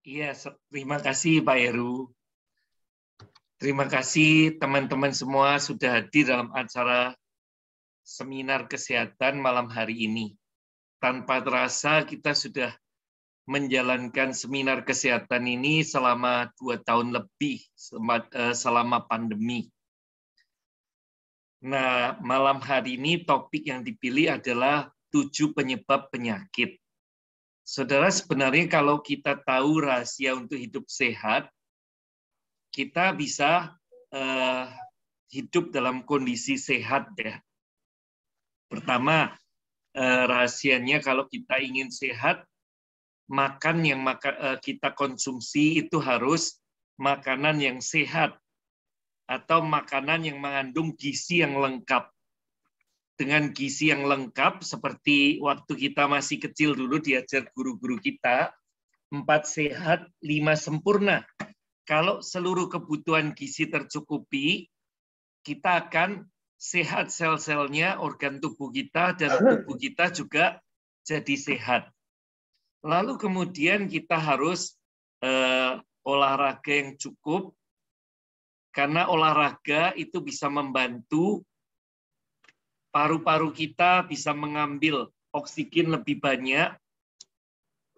Iya, terima kasih Pak Heru. Terima kasih teman-teman semua sudah hadir dalam acara seminar kesehatan malam hari ini. Tanpa terasa kita sudah menjalankan seminar kesehatan ini selama 2 tahun lebih, selama pandemi. Nah, malam hari ini topik yang dipilih adalah 7 penyebab penyakit. Saudara, sebenarnya kalau kita tahu rahasia untuk hidup sehat, kita bisa hidup dalam kondisi sehat ya. Pertama, rahasianya kalau kita ingin sehat, makan yang kita konsumsi itu harus makanan yang sehat atau makanan yang mengandung gizi yang lengkap. Dengan gizi yang lengkap, seperti waktu kita masih kecil dulu diajar guru-guru kita, 4 sehat, 5 sempurna. Kalau seluruh kebutuhan gizi tercukupi, kita akan sehat sel-selnya, organ tubuh kita, dan tubuh kita juga jadi sehat. Lalu kemudian kita harus olahraga yang cukup, karena olahraga itu bisa membantu paru-paru kita bisa mengambil oksigen lebih banyak,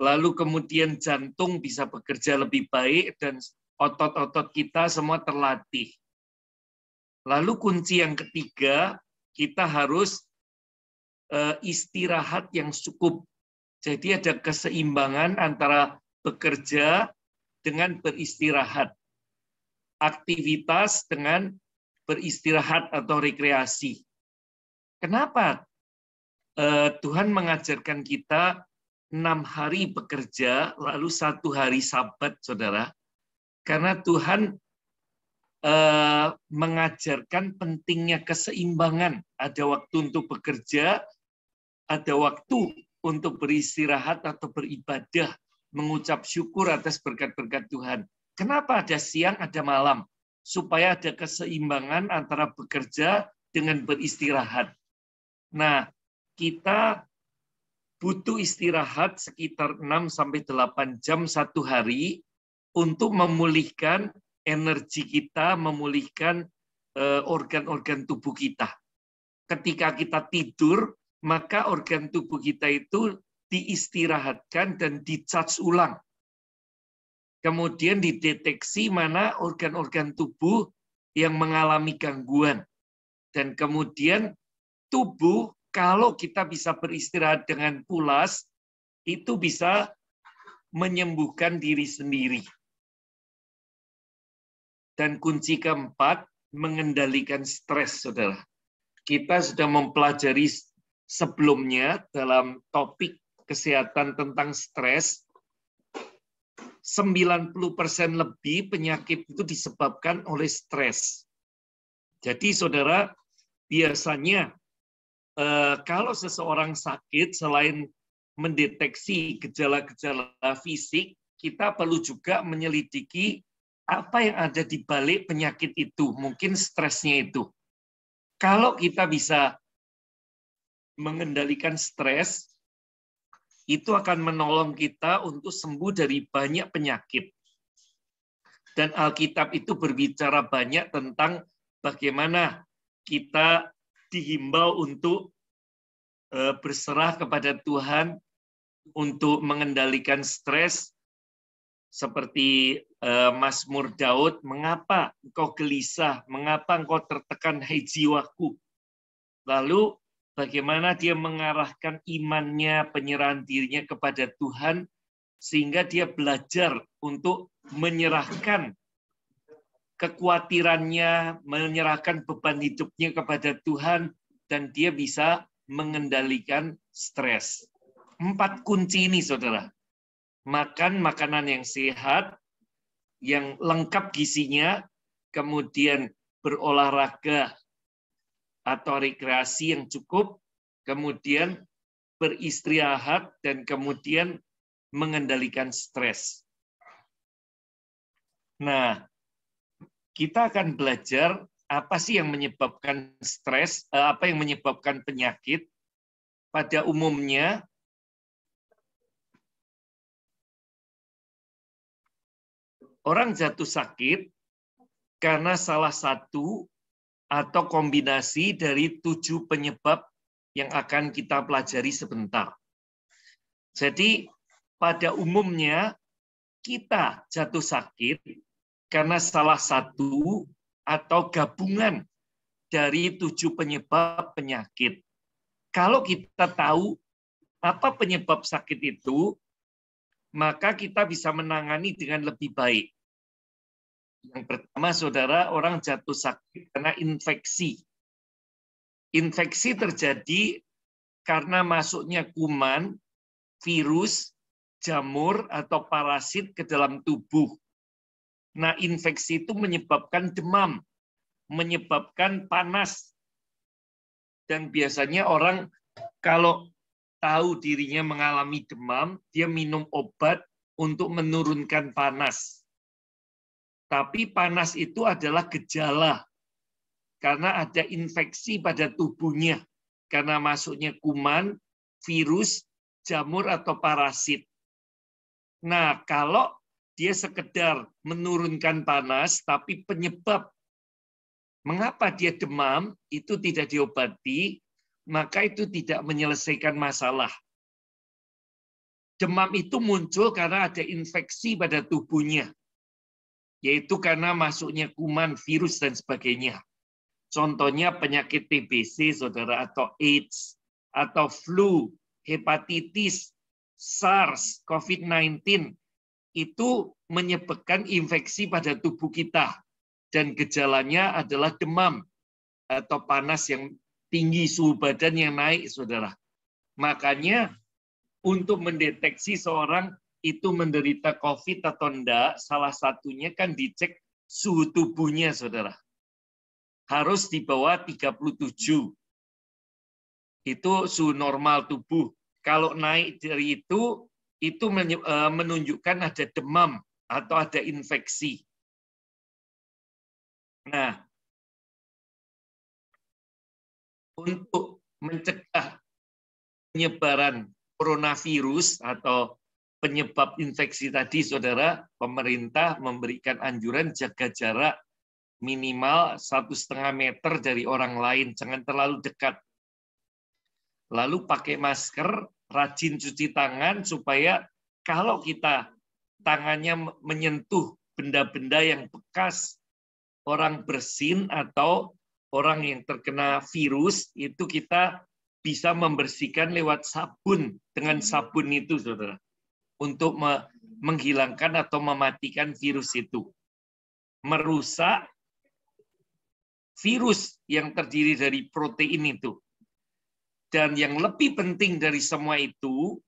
lalu kemudian jantung bisa bekerja lebih baik, dan otot-otot kita semua terlatih. Lalu kunci yang ketiga, kita harus istirahat yang cukup. Jadi ada keseimbangan antara bekerja dengan beristirahat. Aktivitas dengan beristirahat atau rekreasi. Kenapa Tuhan mengajarkan kita 6 hari bekerja, lalu 1 hari Sabat, saudara? Karena Tuhan mengajarkan pentingnya keseimbangan. Ada waktu untuk bekerja, ada waktu untuk beristirahat atau beribadah, mengucap syukur atas berkat-berkat Tuhan. Kenapa ada siang, ada malam? Supaya ada keseimbangan antara bekerja dengan beristirahat. Nah, kita butuh istirahat sekitar 6-8 jam 1 hari untuk memulihkan energi kita, memulihkan organ-organ tubuh kita. Ketika kita tidur, maka organ tubuh kita itu diistirahatkan dan di-charge ulang. Kemudian dideteksi mana organ-organ tubuh yang mengalami gangguan. Dan kemudian tubuh, kalau kita bisa beristirahat dengan pulas, itu bisa menyembuhkan diri sendiri. Dan kunci keempat, mengendalikan stres, saudara. Kita sudah mempelajari sebelumnya dalam topik kesehatan tentang stres, 90% lebih penyakit itu disebabkan oleh stres. Jadi, saudara, biasanya kalau seseorang sakit, selain mendeteksi gejala-gejala fisik, kita perlu juga menyelidiki apa yang ada di balik penyakit itu, mungkin stresnya itu. Kalau kita bisa mengendalikan stres, itu akan menolong kita untuk sembuh dari banyak penyakit. Dan Alkitab itu berbicara banyak tentang bagaimana kita dihimbau untuk berserah kepada Tuhan untuk mengendalikan stres, seperti Mazmur Daud, mengapa engkau gelisah, mengapa engkau tertekan, hai jiwaku. Lalu bagaimana dia mengarahkan imannya, penyerahan dirinya kepada Tuhan, sehingga dia belajar untuk menyerahkan kekhawatirannya, menyerahkan beban hidupnya kepada Tuhan, dan dia bisa mengendalikan stres. 4 kunci ini, saudara. Makan makanan yang sehat, yang lengkap gizinya, kemudian berolahraga atau rekreasi yang cukup, kemudian beristirahat, dan kemudian mengendalikan stres. Nah, kita akan belajar apa sih yang menyebabkan stres, apa yang menyebabkan penyakit. Pada umumnya, Orang jatuh sakit karena salah satu atau kombinasi dari 7 penyebab yang akan kita pelajari sebentar. Jadi pada umumnya kita jatuh sakit karena salah satu atau gabungan dari 7 penyebab penyakit. Kalau kita tahu apa penyebab sakit itu, maka kita bisa menangani dengan lebih baik. Yang pertama, saudara, orang jatuh sakit karena infeksi. Infeksi terjadi karena masuknya kuman, virus, jamur, atau parasit ke dalam tubuh. Nah, infeksi itu menyebabkan demam, menyebabkan panas. Dan biasanya orang kalau tahu dirinya mengalami demam, dia minum obat untuk menurunkan panas. Tapi panas itu adalah gejala karena ada infeksi pada tubuhnya karena masuknya kuman, virus, jamur atau parasit. Nah, kalau dia sekedar menurunkan panas tapi penyebab mengapa dia demam itu tidak diobati, maka itu tidak menyelesaikan masalah. Demam itu muncul karena ada infeksi pada tubuhnya, yaitu karena masuknya kuman, virus, dan sebagainya. Contohnya penyakit TBC, saudara, atau AIDS, atau flu, hepatitis, SARS, COVID-19, itu menyebabkan infeksi pada tubuh kita. Dan gejalanya adalah demam, atau panas yang tinggi, suhu badan yang naik, saudara. Makanya, untuk mendeteksi seorang itu menderita COVID atau enggak, salah satunya kan dicek suhu tubuhnya, saudara. Harus di bawah 37. Itu suhu normal tubuh. Kalau naik dari itu menunjukkan ada demam atau ada infeksi. Nah, untuk mencegah penyebaran coronavirus atau penyebab infeksi tadi, saudara, pemerintah memberikan anjuran jaga jarak minimal 1,5 meter dari orang lain, jangan terlalu dekat. Lalu pakai masker, rajin cuci tangan supaya kalau kita tangannya menyentuh benda-benda yang bekas orang bersin atau orang yang terkena virus, itu kita bisa membersihkan lewat sabun, dengan sabun itu, saudara, untuk menghilangkan atau mematikan virus itu. Merusak virus yang terdiri dari protein itu. Dan yang lebih penting dari semua itu,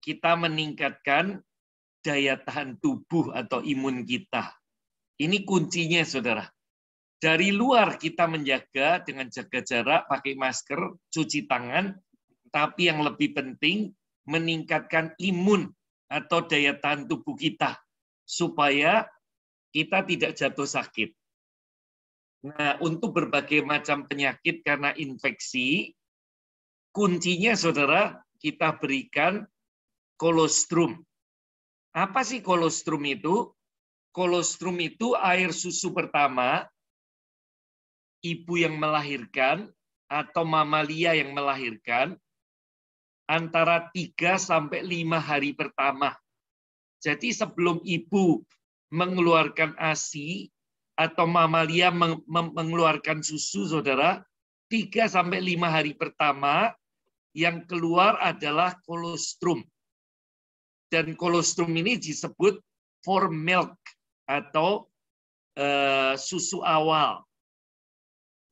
kita meningkatkan daya tahan tubuh atau imun kita. Ini kuncinya, saudara. Dari luar kita menjaga dengan jaga jarak, pakai masker, cuci tangan, tapi yang lebih penting meningkatkan imun atau daya tahan tubuh kita supaya kita tidak jatuh sakit. Nah, untuk berbagai macam penyakit karena infeksi, kuncinya, saudara, kita berikan kolostrum. Apa sih kolostrum itu? Kolostrum itu air susu pertama ibu yang melahirkan atau mamalia yang melahirkan antara 3 sampai 5 hari pertama. Jadi sebelum ibu mengeluarkan ASI atau mamalia mengeluarkan susu, saudara, 3 sampai 5 hari pertama yang keluar adalah kolostrum. Dan kolostrum ini disebut formula milk atau susu awal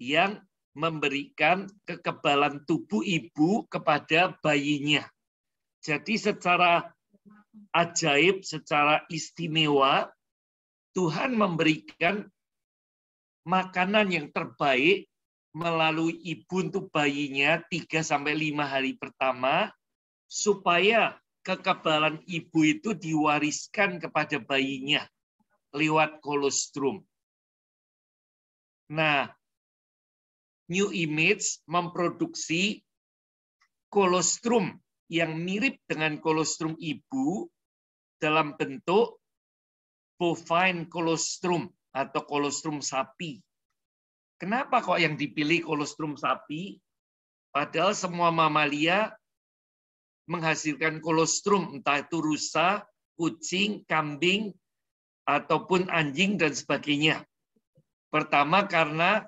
yang memberikan kekebalan tubuh ibu kepada bayinya. Jadi secara ajaib, secara istimewa, Tuhan memberikan makanan yang terbaik melalui ibu untuk bayinya 3 sampai 5 hari pertama supaya kekebalan ibu itu diwariskan kepada bayinya lewat kolostrum. Nah, New Image memproduksi kolostrum yang mirip dengan kolostrum ibu dalam bentuk bovine colostrum atau colostrum sapi. Kenapa kok yang dipilih colostrum sapi? Padahal semua mamalia menghasilkan kolostrum, entah itu rusa, kucing, kambing, ataupun anjing, dan sebagainya. Pertama, karena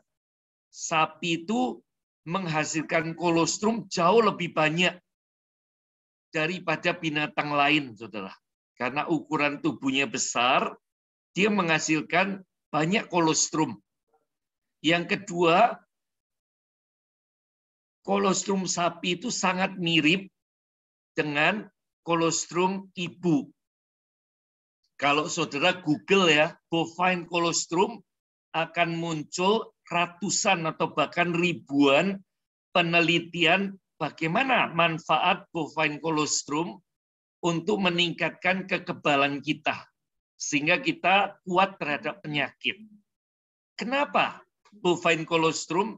sapi itu menghasilkan kolostrum jauh lebih banyak daripada binatang lain, saudara. Karena ukuran tubuhnya besar, dia menghasilkan banyak kolostrum. Yang kedua, kolostrum sapi itu sangat mirip dengan kolostrum ibu. Kalau saudara Google ya, bovine colostrum, akan muncul ratusan atau bahkan ribuan penelitian bagaimana manfaat bovine colostrum untuk meningkatkan kekebalan kita, sehingga kita kuat terhadap penyakit. Kenapa bovine colostrum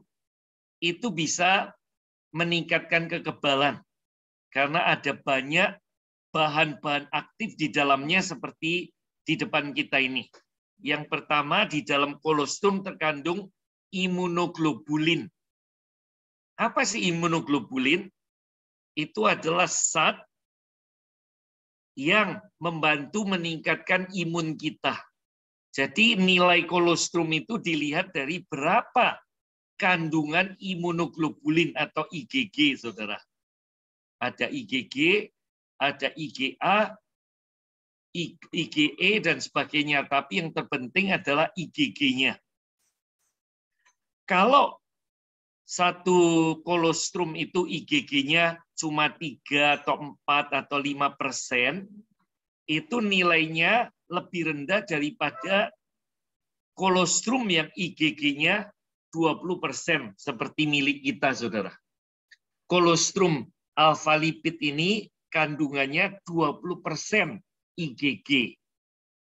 itu bisa meningkatkan kekebalan? Karena ada banyak bahan-bahan aktif di dalamnya seperti di depan kita ini. Yang pertama, di dalam kolostrum terkandung imunoglobulin. Apa sih imunoglobulin? Itu adalah zat yang membantu meningkatkan imun kita. Jadi nilai kolostrum itu dilihat dari berapa kandungan imunoglobulin atau IgG, saudara. Ada IgG, ada IgA, IgE, dan sebagainya. Tapi yang terpenting adalah IgG-nya. Kalau satu kolostrum itu IgG-nya cuma 3 atau 4 atau 5%, itu nilainya lebih rendah daripada kolostrum yang IgG-nya 20%, seperti milik kita, saudara. Kolostrum alfa lipid ini kandungannya 20% IgG.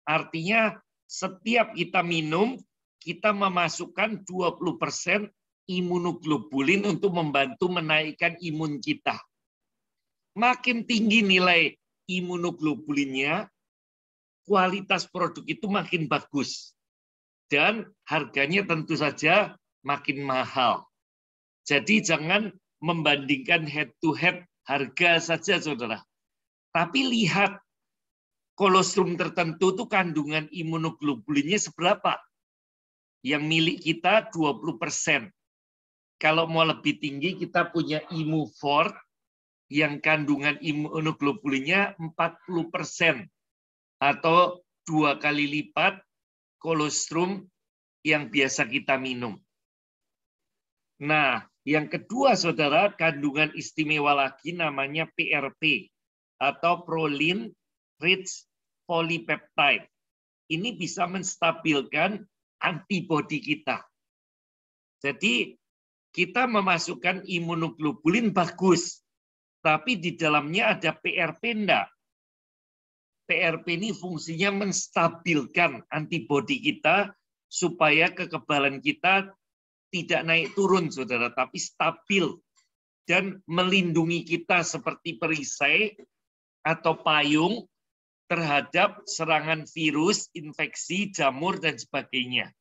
Artinya setiap kita minum, kita memasukkan 20% imunoglobulin untuk membantu menaikkan imun kita. Makin tinggi nilai imunoglobulinnya, kualitas produk itu makin bagus. Dan harganya tentu saja makin mahal. Jadi jangan membandingkan head to head harga saja, saudara. Tapi lihat kolostrum tertentu itu kandungan imunoglobulinnya seberapa. Yang milik kita 20%. Kalau mau lebih tinggi, kita punya Imuvort yang kandungan imunoglobulinnya 40%. Atau 2 kali lipat kolostrum yang biasa kita minum. Nah, yang kedua, saudara, kandungan istimewa lagi namanya PRP atau proline rich polypeptide. Ini bisa menstabilkan antibodi kita. Jadi kita memasukkan imunoglobulin bagus, tapi di dalamnya ada PRP enggak? PRP ini fungsinya menstabilkan antibodi kita supaya kekebalan kita tidak naik turun, saudara, tapi stabil dan melindungi kita seperti perisai atau payung terhadap serangan virus, infeksi, jamur, dan sebagainya.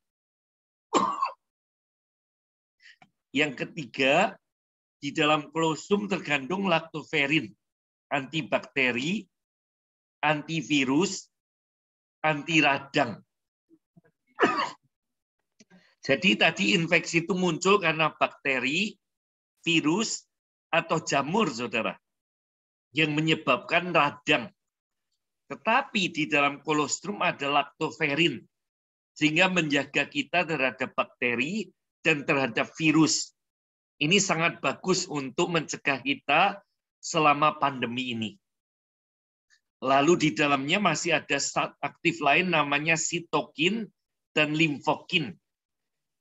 Yang ketiga, di dalam kolostrum terkandung laktoferin, antibakteri, antivirus, anti radang. Jadi tadi infeksi itu muncul karena bakteri, virus, atau jamur, saudara, yang menyebabkan radang. Tetapi di dalam kolostrum ada laktoferin, sehingga menjaga kita terhadap bakteri dan terhadap virus. Ini sangat bagus untuk mencegah kita selama pandemi ini. Lalu di dalamnya masih ada zat aktif lain namanya sitokin dan limfokin.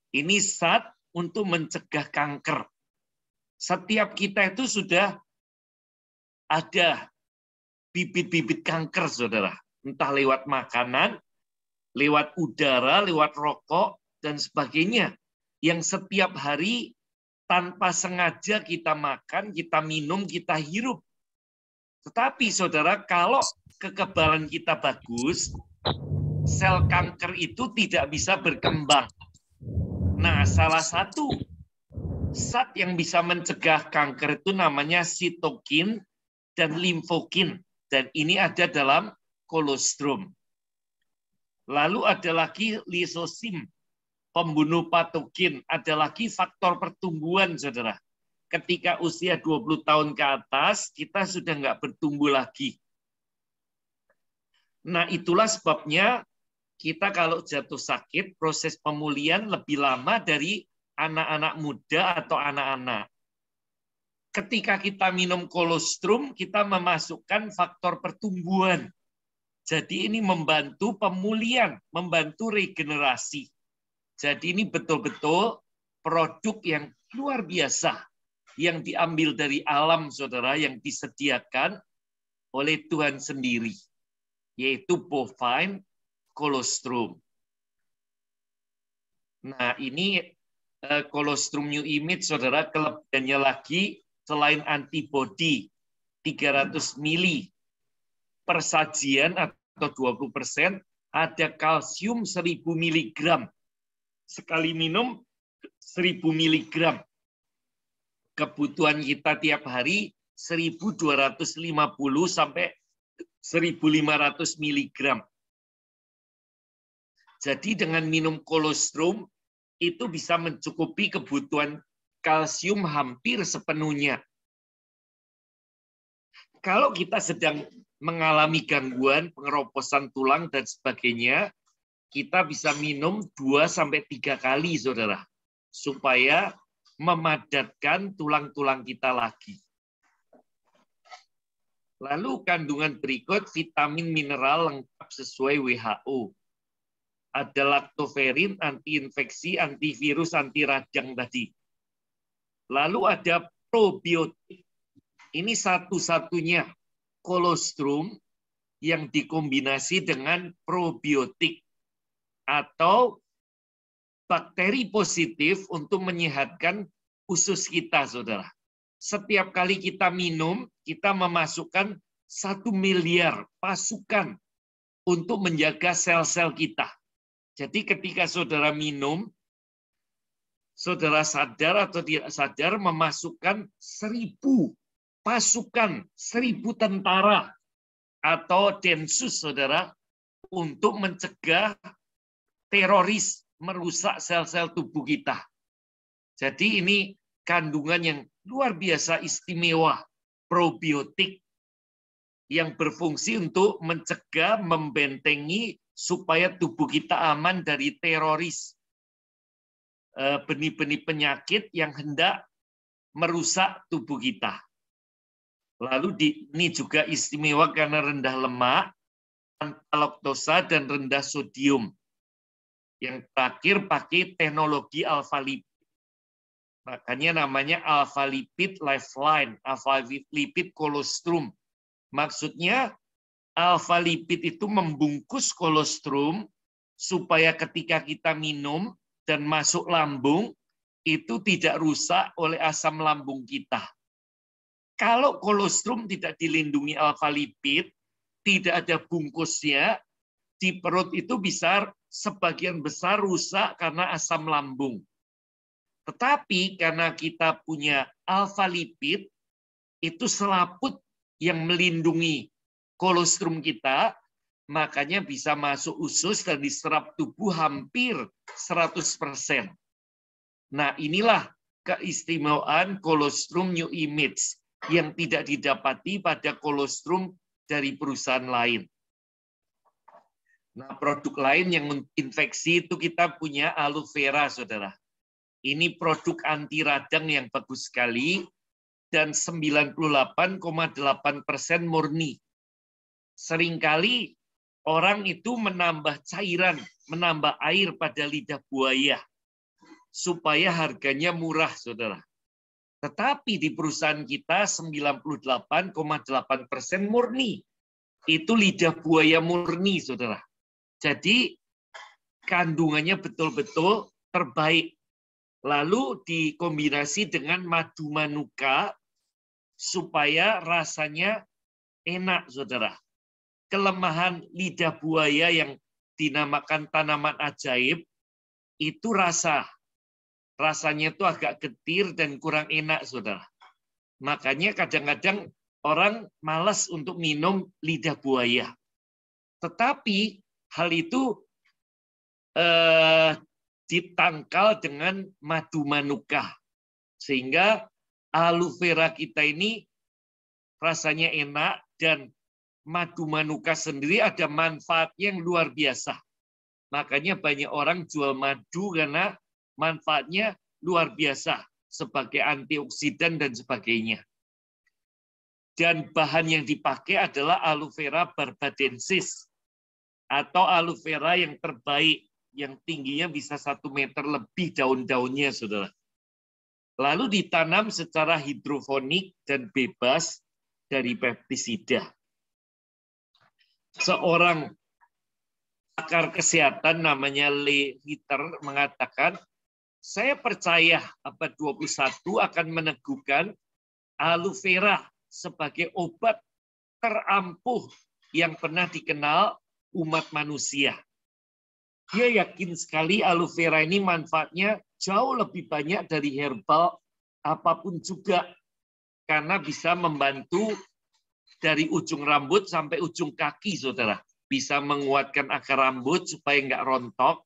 Ini zat untuk mencegah kanker. Setiap kita itu sudah ada bibit-bibit kanker, saudara. Entah lewat makanan, lewat udara, lewat rokok, dan sebagainya. Yang setiap hari tanpa sengaja kita makan, kita minum, kita hirup. Tetapi, saudara, kalau kekebalan kita bagus, sel kanker itu tidak bisa berkembang. Nah, salah satu zat yang bisa mencegah kanker itu namanya sitokin dan limfokin. Dan ini ada dalam kolostrum. Lalu ada lagi lisosim, pembunuh patogen. Ada lagi faktor pertumbuhan, saudara. Ketika usia 20 tahun ke atas, kita sudah nggak bertumbuh lagi. Nah, itulah sebabnya kita kalau jatuh sakit, proses pemulihan lebih lama dari anak-anak muda atau anak-anak. Ketika kita minum kolostrum, kita memasukkan faktor pertumbuhan. Jadi ini membantu pemulihan, membantu regenerasi. Jadi ini betul-betul produk yang luar biasa yang diambil dari alam, saudara, yang disediakan oleh Tuhan sendiri, yaitu bovine colostrum. Nah, ini colostrum new image, saudara, kelebihannya lagi selain antibodi 300 mili per sajian atau 20%, ada kalsium 1000 mg. Sekali minum 1000 mg. Kebutuhan kita tiap hari 1250 sampai 1500 mg. Jadi dengan minum kolostrum itu bisa mencukupi kebutuhan kalsium hampir sepenuhnya. Kalau kita sedang mengalami gangguan pengeroposan tulang dan sebagainya, kita bisa minum 2-3 kali, saudara, supaya memadatkan tulang-tulang kita lagi. Lalu kandungan berikut vitamin mineral lengkap sesuai WHO. Ada laktoferin, antiinfeksi, antivirus, anti radang tadi. Lalu ada probiotik. Ini satu-satunya kolostrum yang dikombinasi dengan probiotik atau bakteri positif untuk menyehatkan usus kita, saudara. Setiap kali kita minum, kita memasukkan 1 miliar pasukan untuk menjaga sel-sel kita. Jadi ketika saudara minum, saudara sadar atau tidak sadar memasukkan 1000 pasukan, 1000 tentara atau densus, saudara, untuk mencegah teroris merusak sel-sel tubuh kita. Jadi ini kandungan yang luar biasa istimewa, probiotik yang berfungsi untuk mencegah, membentengi supaya tubuh kita aman dari teroris, benih-benih penyakit yang hendak merusak tubuh kita. Lalu ini juga istimewa karena rendah lemak, tanpa laktosa, dan rendah sodium. Yang terakhir pakai teknologi alpha lipid. Makanya namanya alpha lipid lifeline, alpha lipid colostrum. Maksudnya alpha lipid itu membungkus kolostrum supaya ketika kita minum dan masuk lambung itu tidak rusak oleh asam lambung kita. Kalau kolostrum tidak dilindungi alpha lipid, tidak ada bungkusnya, di perut itu bisa sebagian besar rusak karena asam lambung. Tetapi karena kita punya alpha lipid, itu selaput yang melindungi kolostrum kita, makanya bisa masuk usus dan diserap tubuh hampir 100%. Nah, inilah keistimewaan kolostrum new image yang tidak didapati pada kolostrum dari perusahaan lain. Nah, produk lain yang infeksi itu kita punya aloe vera, saudara. Ini produk anti radang yang bagus sekali dan 98,8% murni. Seringkali orang itu menambah cairan, menambah air pada lidah buaya supaya harganya murah, saudara. Tetapi di perusahaan kita 98,8% murni. Itu lidah buaya murni, saudara. Jadi kandungannya betul-betul terbaik. Lalu dikombinasi dengan madu manuka supaya rasanya enak, saudara. Kelemahan lidah buaya yang dinamakan tanaman ajaib, itu rasanya itu agak getir dan kurang enak, saudara. Makanya kadang-kadang orang malas untuk minum lidah buaya. Tetapi hal itu ditangkal dengan madu manuka. Sehingga aloe vera kita ini rasanya enak, dan madu manuka sendiri ada manfaatnya yang luar biasa. Makanya banyak orang jual madu karena manfaatnya luar biasa sebagai antioksidan dan sebagainya. Dan bahan yang dipakai adalah aloe vera barbadensis atau aloe vera yang terbaik, yang tingginya bisa 1 meter lebih daun-daunnya, saudara. Lalu ditanam secara hidroponik dan bebas dari pestisida. Seorang pakar kesehatan namanya Lee Ritter mengatakan, saya percaya abad 21 akan meneguhkan aloe vera sebagai obat terampuh yang pernah dikenal umat manusia. Dia yakin sekali aloe vera ini manfaatnya jauh lebih banyak dari herbal apapun juga, karena bisa membantu dari ujung rambut sampai ujung kaki, saudara. Bisa menguatkan akar rambut supaya nggak rontok,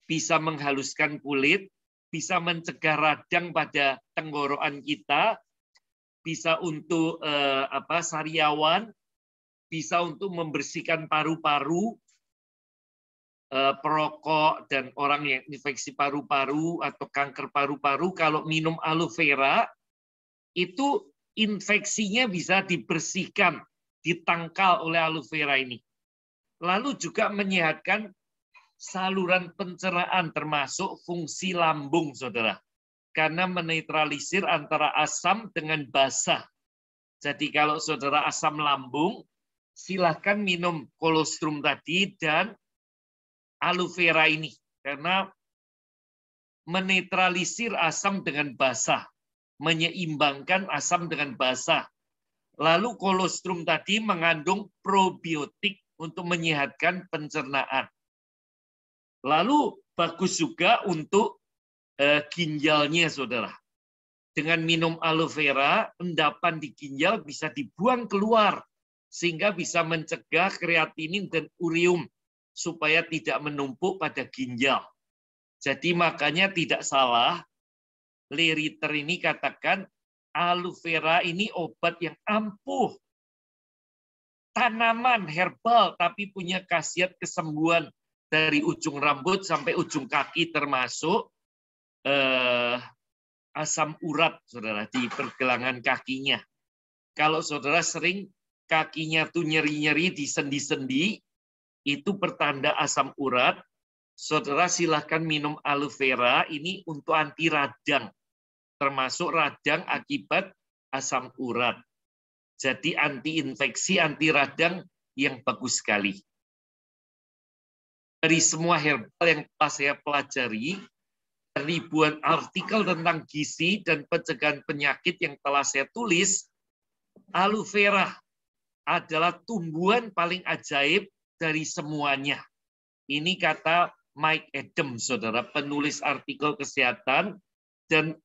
bisa menghaluskan kulit, bisa mencegah radang pada tenggorokan kita, bisa untuk sariawan, bisa untuk membersihkan paru-paru, perokok dan orang yang infeksi paru-paru atau kanker paru-paru. Kalau minum aloe vera, itu infeksinya bisa dibersihkan, ditangkal oleh aloe vera ini. Lalu juga menyehatkan saluran pencernaan termasuk fungsi lambung, saudara. Karena menetralisir antara asam dengan basa. Jadi kalau saudara asam lambung, silahkan minum kolostrum tadi dan aloe vera ini. Karena menetralisir asam dengan basa. Menyeimbangkan asam dengan basa. Lalu kolostrum tadi mengandung probiotik untuk menyehatkan pencernaan. Lalu bagus juga untuk ginjalnya, saudara. Dengan minum aloe vera, endapan di ginjal bisa dibuang keluar, sehingga bisa mencegah kreatinin dan urium, supaya tidak menumpuk pada ginjal. Jadi makanya tidak salah, Lee Ritter ini katakan, aloe vera ini obat yang ampuh. Tanaman herbal, tapi punya khasiat kesembuhan dari ujung rambut sampai ujung kaki, termasuk asam urat, saudara, di pergelangan kakinya. Kalau saudara sering kakinya tuh nyeri-nyeri di sendi-sendi, itu pertanda asam urat. Saudara silahkan minum aloe vera ini untuk anti radang, termasuk radang akibat asam urat. Jadi anti infeksi, anti radang yang bagus sekali. Dari semua herbal yang telah saya pelajari, ribuan artikel tentang gizi dan pencegahan penyakit yang telah saya tulis, aloe vera adalah tumbuhan paling ajaib dari semuanya. Ini kata Mike Adams, saudara, penulis artikel kesehatan dan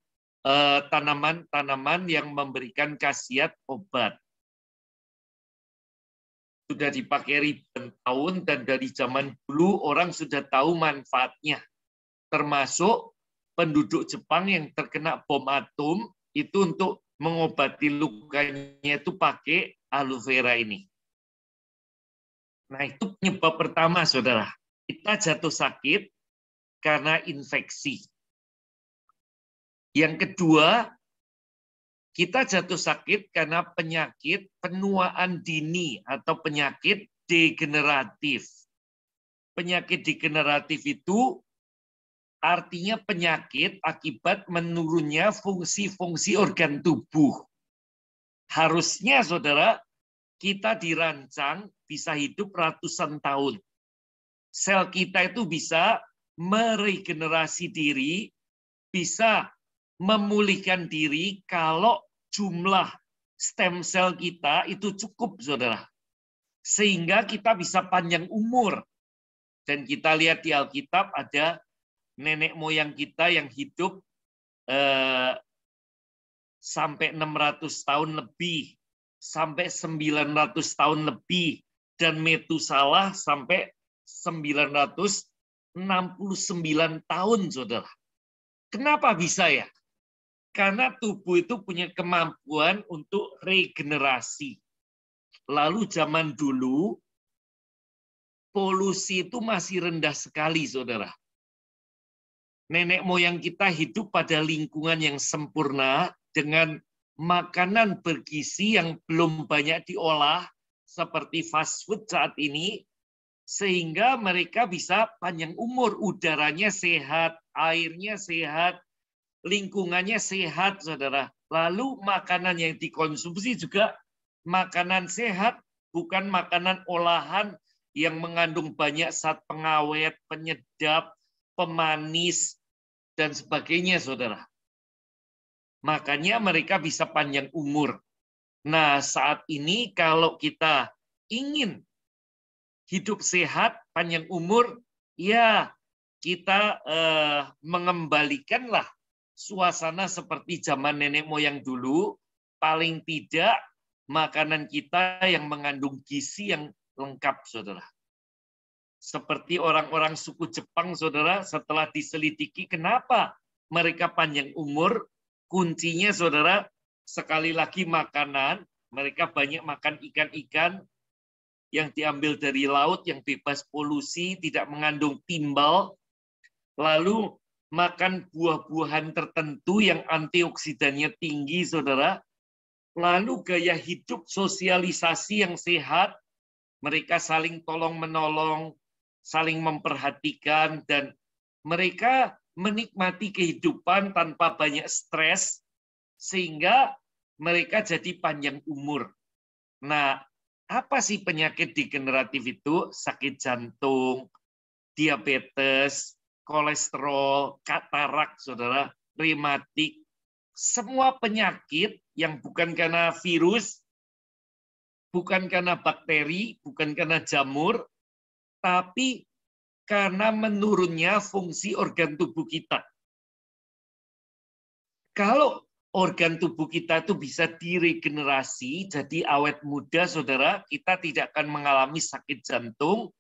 tanaman-tanaman yang memberikan khasiat obat. Sudah dipakai ribuan tahun, dan dari zaman dulu orang sudah tahu manfaatnya. Termasuk penduduk Jepang yang terkena bom atom, itu untuk mengobati lukanya itu pakai aloe vera ini. Nah, itu penyebab pertama, saudara. Kita jatuh sakit karena infeksi. Yang kedua, kita jatuh sakit karena penyakit penuaan dini atau penyakit degeneratif. Penyakit degeneratif itu artinya penyakit akibat menurunnya fungsi-fungsi organ tubuh. Harusnya, saudara, kita dirancang bisa hidup ratusan tahun. Sel kita itu bisa meregenerasi diri, bisa memulihkan diri kalau jumlah stem cell kita itu cukup, saudara. Sehingga kita bisa panjang umur. Dan kita lihat di Alkitab ada nenek moyang kita yang hidup sampai 600 tahun lebih, sampai 900 tahun lebih, dan Metusalah sampai 969 tahun, saudara. Kenapa bisa ya? Karena tubuh itu punya kemampuan untuk regenerasi. Lalu zaman dulu, polusi itu masih rendah sekali, saudara. Nenek moyang kita hidup pada lingkungan yang sempurna dengan makanan bergizi yang belum banyak diolah, seperti fast food saat ini, sehingga mereka bisa panjang umur. Udaranya sehat, airnya sehat, lingkungannya sehat, saudara. Lalu makanan yang dikonsumsi juga makanan sehat, bukan makanan olahan yang mengandung banyak zat pengawet, penyedap, pemanis, dan sebagainya, saudara. Makanya mereka bisa panjang umur. Nah, saat ini kalau kita ingin hidup sehat, panjang umur, ya kita mengembalikanlah suasana seperti zaman nenek moyang dulu, paling tidak makanan kita yang mengandung gizi yang lengkap, saudara. Seperti orang-orang suku Jepang, saudara, setelah diselidiki kenapa mereka panjang umur, kuncinya, saudara, sekali lagi makanan, mereka banyak makan ikan-ikan yang diambil dari laut, yang bebas polusi, tidak mengandung timbal, lalu makan buah-buahan tertentu yang antioksidannya tinggi, saudara, lalu gaya hidup sosialisasi yang sehat, mereka saling tolong-menolong, saling memperhatikan, dan mereka menikmati kehidupan tanpa banyak stres, sehingga mereka jadi panjang umur. Nah, apa sih penyakit degeneratif itu? Sakit jantung, diabetes, kolesterol, katarak, saudara, rematik, semua penyakit yang bukan karena virus, bukan karena bakteri, bukan karena jamur, tapi karena menurunnya fungsi organ tubuh kita. Kalau organ tubuh kita itu bisa diregenerasi, jadi awet muda, saudara, kita tidak akan mengalami sakit jantung,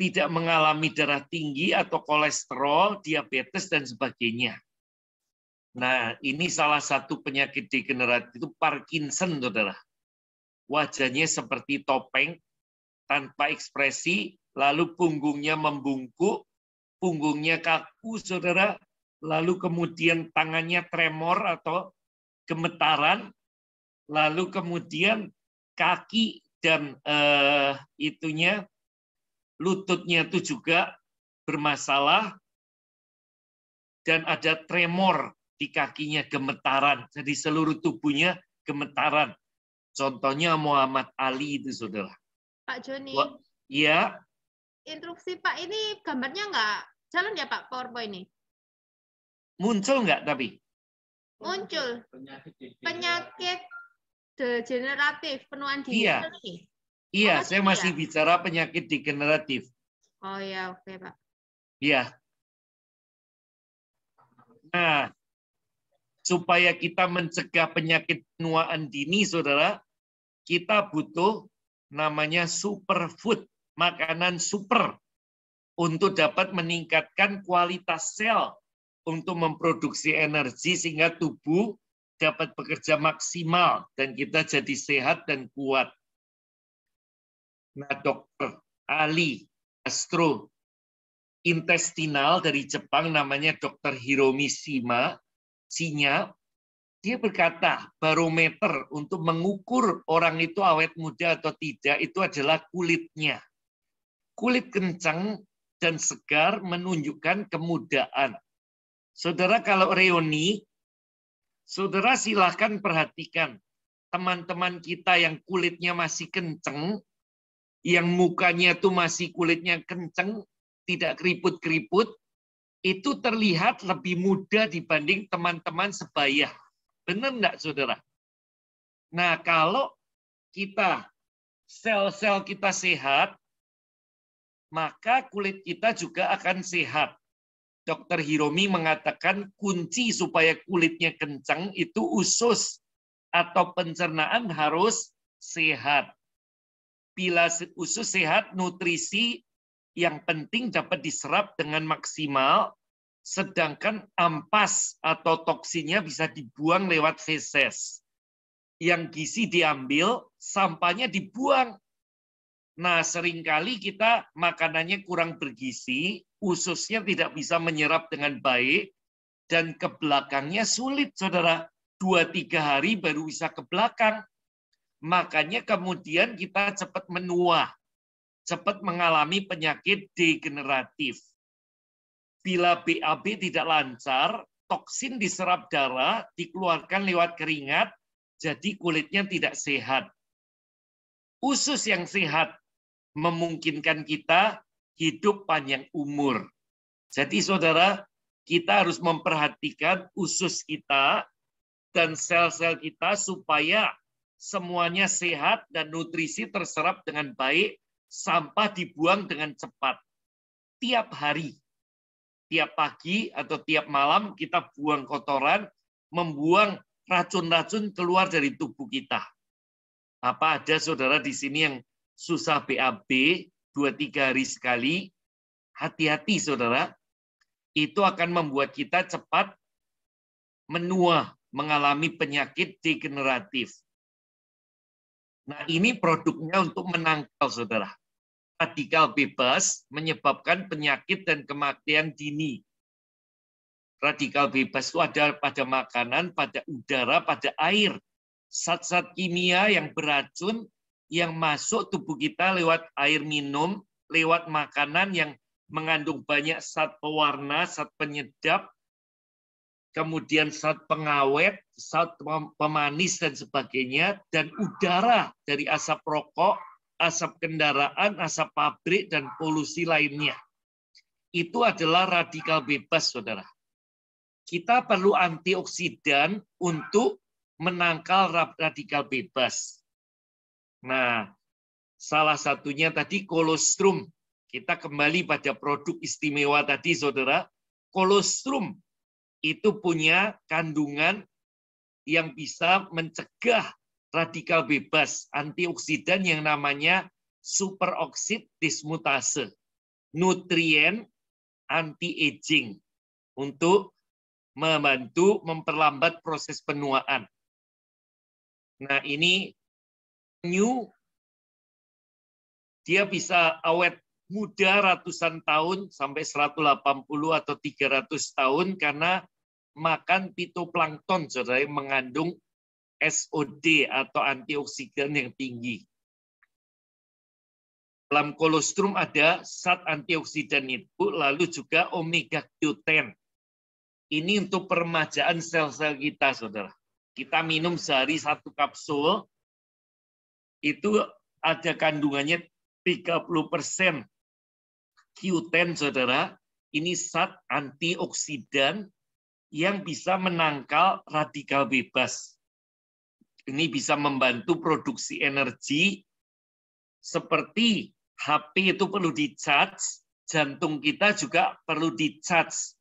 tidak mengalami darah tinggi atau kolesterol, diabetes, dan sebagainya. Nah, ini salah satu penyakit degeneratif, itu Parkinson, saudara. Wajahnya seperti topeng, tanpa ekspresi, lalu punggungnya membungkuk, punggungnya kaku, saudara, lalu kemudian tangannya tremor atau gemetaran, lalu kemudian kaki dan lututnya itu juga bermasalah, dan ada tremor di kakinya, gemetaran. Jadi seluruh tubuhnya gemetaran. Contohnya Muhammad Ali itu, saudara. Pak Joni. Iya. Instruksi Pak ini gambarnya nggak jalan ya Pak, PowerPoint ini? Muncul nggak tapi? Muncul. Penyakit degeneratif, penuaan dini. Iya. Iya, saya masih bicara penyakit degeneratif. Oh ya, oke Pak. Iya. Nah, supaya kita mencegah penyakit penuaan dini, saudara, kita butuh namanya superfood, makanan super, untuk dapat meningkatkan kualitas sel untuk memproduksi energi sehingga tubuh dapat bekerja maksimal dan kita jadi sehat dan kuat. Nah, dokter ahli gastrointestinal dari Jepang namanya Dr. Hiromi Shinya, dia berkata barometer untuk mengukur orang itu awet muda atau tidak itu adalah kulitnya. Kulit kencang dan segar menunjukkan kemudaan. Saudara, kalau reuni, saudara silahkan perhatikan teman-teman kita yang kulitnya masih kenceng, yang mukanya tuh masih kulitnya kenceng, tidak keriput-keriput, itu terlihat lebih muda dibanding teman-teman sebaya. Benar enggak, saudara? Nah, kalau kita, sel-sel kita sehat, maka kulit kita juga akan sehat. Dr. Hiromi mengatakan kunci supaya kulitnya kencang itu usus atau pencernaan harus sehat. Bila usus sehat, nutrisi yang penting dapat diserap dengan maksimal, sedangkan ampas atau toksinnya bisa dibuang lewat feses. Yang gizi diambil, sampahnya dibuang. Nah, seringkali kita makanannya kurang bergizi, ususnya tidak bisa menyerap dengan baik, dan ke belakangnya sulit, saudara. 2-3 hari baru bisa ke belakang. Makanya kemudian kita cepat menua, cepat mengalami penyakit degeneratif. Bila BAB tidak lancar, toksin diserap darah, dikeluarkan lewat keringat, jadi kulitnya tidak sehat. Usus yang sehat memungkinkan kita hidup panjang umur. Jadi saudara, kita harus memperhatikan usus kita dan sel-sel kita supaya semuanya sehat dan nutrisi terserap dengan baik, sampah dibuang dengan cepat. Tiap hari, tiap pagi atau tiap malam kita buang kotoran, membuang racun-racun keluar dari tubuh kita. Apa ada saudara di sini yang susah BAB 2-3 hari sekali? Hati-hati saudara, itu akan membuat kita cepat menua, mengalami penyakit degeneratif. Nah, ini produknya untuk menangkal saudara. Radikal bebas menyebabkan penyakit dan kematian dini. Radikal bebas itu ada pada makanan, pada udara, pada air. Zat-zat kimia yang beracun yang masuk tubuh kita lewat air minum, lewat makanan yang mengandung banyak zat pewarna, zat penyedap, kemudian zat pengawet, zat pemanis dan sebagainya, dan udara dari asap rokok, asap kendaraan, asap pabrik, dan polusi lainnya. Itu adalah radikal bebas, saudara. Kita perlu antioksidan untuk menangkal radikal bebas. Nah, salah satunya tadi kolostrum. Kita kembali pada produk istimewa tadi, saudara. Kolostrum itu punya kandungan yang bisa mencegah radikal bebas, antioksidan yang namanya superoksid dismutase, nutrien anti-aging untuk membantu memperlambat proses penuaan. Nah, ini new, dia bisa awet muda ratusan tahun sampai 180 atau 300 tahun karena makan fitoplankton, saudara, yang mengandung SOD atau antioksidan yang tinggi. Dalam kolostrum ada zat antioksidan itu, lalu juga omega Q10. Ini untuk peremajaan sel-sel kita, saudara. Kita minum sehari 1 kapsul, itu ada kandungannya 30% Q10, saudara. Ini zat antioksidan yang bisa menangkal radikal bebas. Ini bisa membantu produksi energi, seperti HP itu perlu di-charge, jantung kita juga perlu di-charge.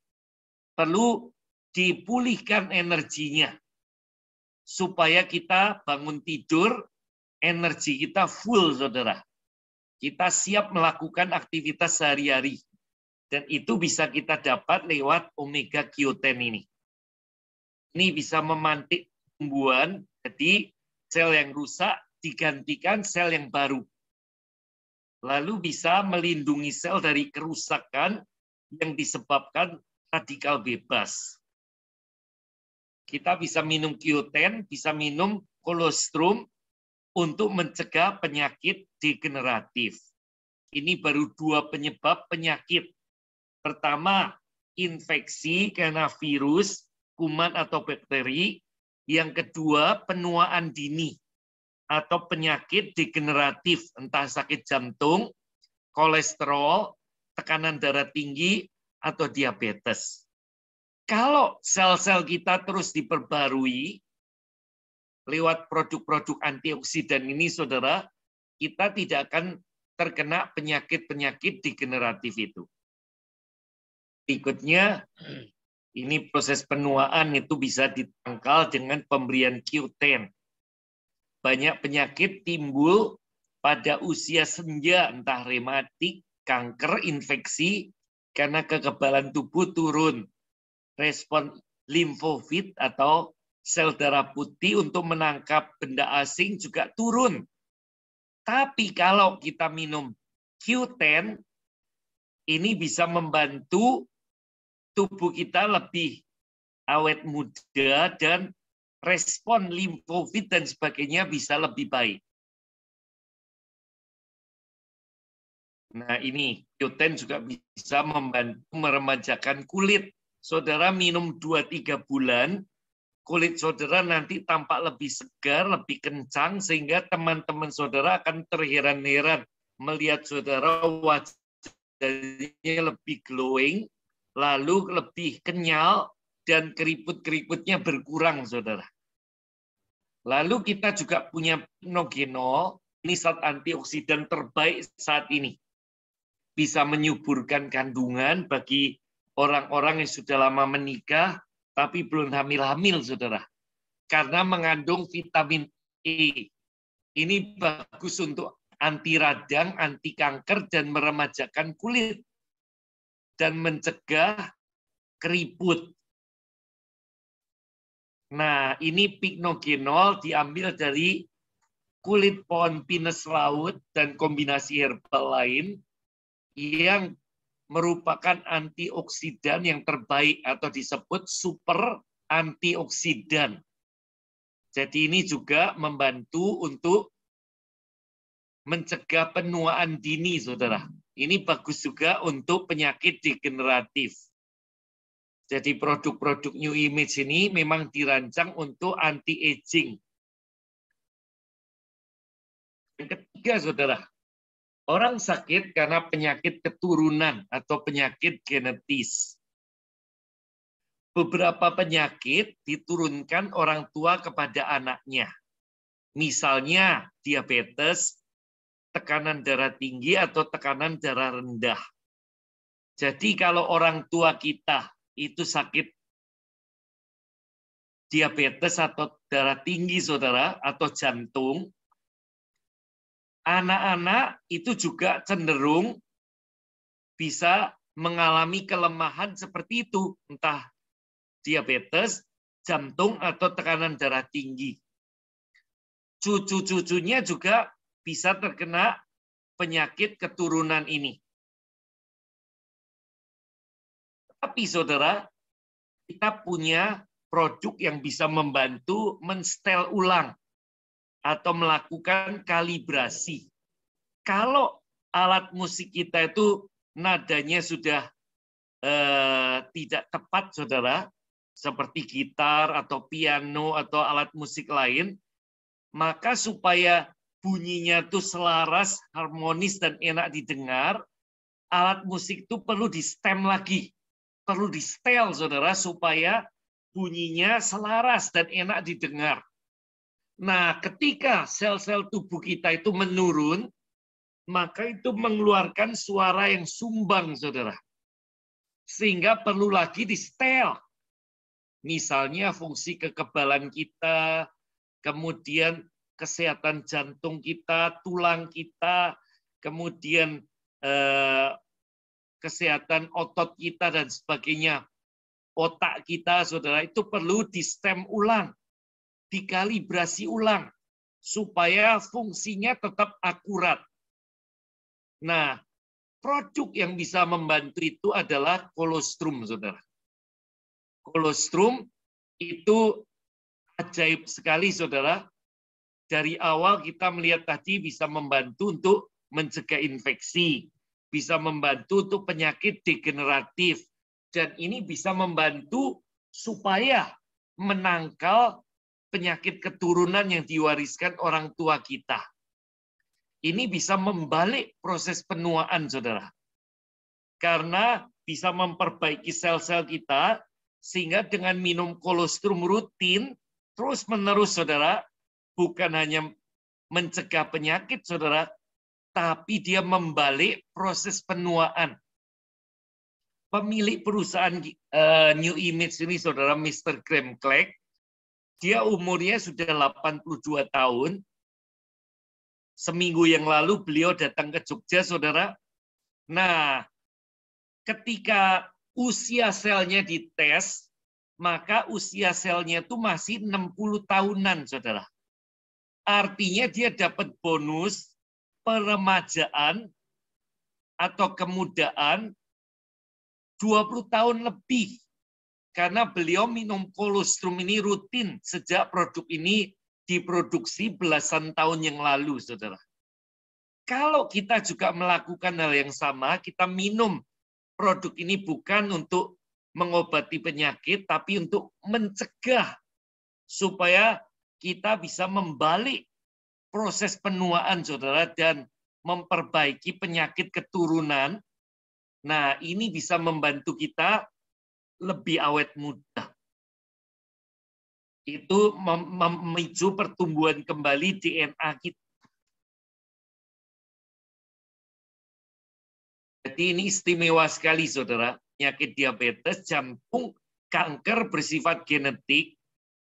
Perlu dipulihkan energinya, supaya kita bangun tidur, energi kita full, saudara. Kita siap melakukan aktivitas sehari-hari. Dan itu bisa kita dapat lewat omega Q10 ini. Ini bisa memantik tumbuhan, jadi sel yang rusak digantikan sel yang baru. Lalu bisa melindungi sel dari kerusakan yang disebabkan radikal bebas. Kita bisa minum Q10, bisa minum kolostrum untuk mencegah penyakit degeneratif. Ini baru 2 penyebab penyakit. Pertama, infeksi karena virus, kuman atau bakteri. Yang kedua, penuaan dini atau penyakit degeneratif, entah sakit jantung, kolesterol, tekanan darah tinggi, atau diabetes. Kalau sel-sel kita terus diperbarui lewat produk-produk antioksidan ini, saudara, kita tidak akan terkena penyakit-penyakit degeneratif itu. Berikutnya, ini proses penuaan itu bisa ditangkal dengan pemberian Q10. Banyak penyakit timbul pada usia senja, entah rematik, kanker, infeksi, karena kekebalan tubuh turun. Respon limfofit atau sel darah putih untuk menangkap benda asing juga turun. Tapi kalau kita minum Q10, ini bisa membantu tubuh kita lebih awet muda dan respon limfofit dan sebagainya bisa lebih baik. Nah ini Q10 juga bisa membantu meremajakan kulit. Saudara minum 2-3 bulan, kulit saudara nanti tampak lebih segar, lebih kencang, sehingga teman-teman saudara akan terheran-heran melihat saudara wajahnya lebih glowing, lalu lebih kenyal, dan keriput-keriputnya berkurang, saudara. Lalu kita juga punya pinogenol, ini zat antioksidan terbaik saat ini. Bisa menyuburkan kandungan bagi orang-orang yang sudah lama menikah, tapi belum hamil-hamil, saudara. Karena mengandung vitamin E. Ini bagus untuk anti radang, anti kanker, dan meremajakan kulit. Dan mencegah keriput. Nah, ini pinogenol diambil dari kulit pohon pinus laut dan kombinasi herbal lain yang merupakan antioksidan yang terbaik atau disebut super antioksidan. Jadi ini juga membantu untuk mencegah penuaan dini, saudara. Ini bagus juga untuk penyakit degeneratif. Jadi produk-produk New Image ini memang dirancang untuk anti-aging. Yang ketiga, saudara, orang sakit karena penyakit keturunan atau penyakit genetis. Beberapa penyakit diturunkan orang tua kepada anaknya. Misalnya diabetes, tekanan darah tinggi, atau tekanan darah rendah. Jadi kalau orang tua kita itu sakit diabetes atau darah tinggi, saudara, atau jantung, anak-anak itu juga cenderung bisa mengalami kelemahan seperti itu, entah diabetes, jantung, atau tekanan darah tinggi. Cucu-cucunya juga bisa terkena penyakit keturunan ini. Tapi saudara, kita punya produk yang bisa membantu menstel ulang atau melakukan kalibrasi. Kalau alat musik kita itu nadanya sudah tidak tepat, saudara, seperti gitar atau piano atau alat musik lain, maka supaya bunyinya itu selaras, harmonis, dan enak didengar, alat musik itu perlu di-stem lagi. Perlu di-setel, saudara, supaya bunyinya selaras dan enak didengar. Nah, ketika sel-sel tubuh kita itu menurun, maka itu mengeluarkan suara yang sumbang, saudara. Sehingga perlu lagi di-setel. Misalnya fungsi kekebalan kita, kemudian kesehatan jantung kita, tulang kita, kemudian kesehatan otot kita dan sebagainya, otak kita, saudara, itu perlu di-stem ulang, dikalibrasi ulang, supaya fungsinya tetap akurat. Nah, produk yang bisa membantu itu adalah kolostrum, saudara. Kolostrum itu ajaib sekali, saudara. Dari awal kita melihat tadi bisa membantu untuk mencegah infeksi, bisa membantu untuk penyakit degeneratif, dan ini bisa membantu supaya menangkal penyakit keturunan yang diwariskan orang tua kita. Ini bisa membalik proses penuaan, saudara. Karena bisa memperbaiki sel-sel kita, sehingga dengan minum kolostrum rutin, terus-menerus, saudara, bukan hanya mencegah penyakit, saudara, tapi dia membalik proses penuaan. Pemilik perusahaan New Image ini, saudara, Mr. Graham Clegg, dia umurnya sudah 82 tahun. Seminggu yang lalu beliau datang ke Jogja, saudara. Nah, ketika usia selnya dites, maka usia selnya itu masih 60 tahunan, saudara. Artinya dia dapat bonus peremajaan atau kemudaan 20 tahun lebih. Karena beliau minum kolostrum ini rutin sejak produk ini diproduksi belasan tahun yang lalu, saudara. Kalau kita juga melakukan hal yang sama, kita minum produk ini bukan untuk mengobati penyakit, tapi untuk mencegah supaya kita bisa membalik proses penuaan, saudara, dan memperbaiki penyakit keturunan. Nah, ini bisa membantu kita lebih awet muda. Itu memicu pertumbuhan kembali DNA kita. Jadi ini istimewa sekali, saudara. Penyakit diabetes, jantung, kanker bersifat genetik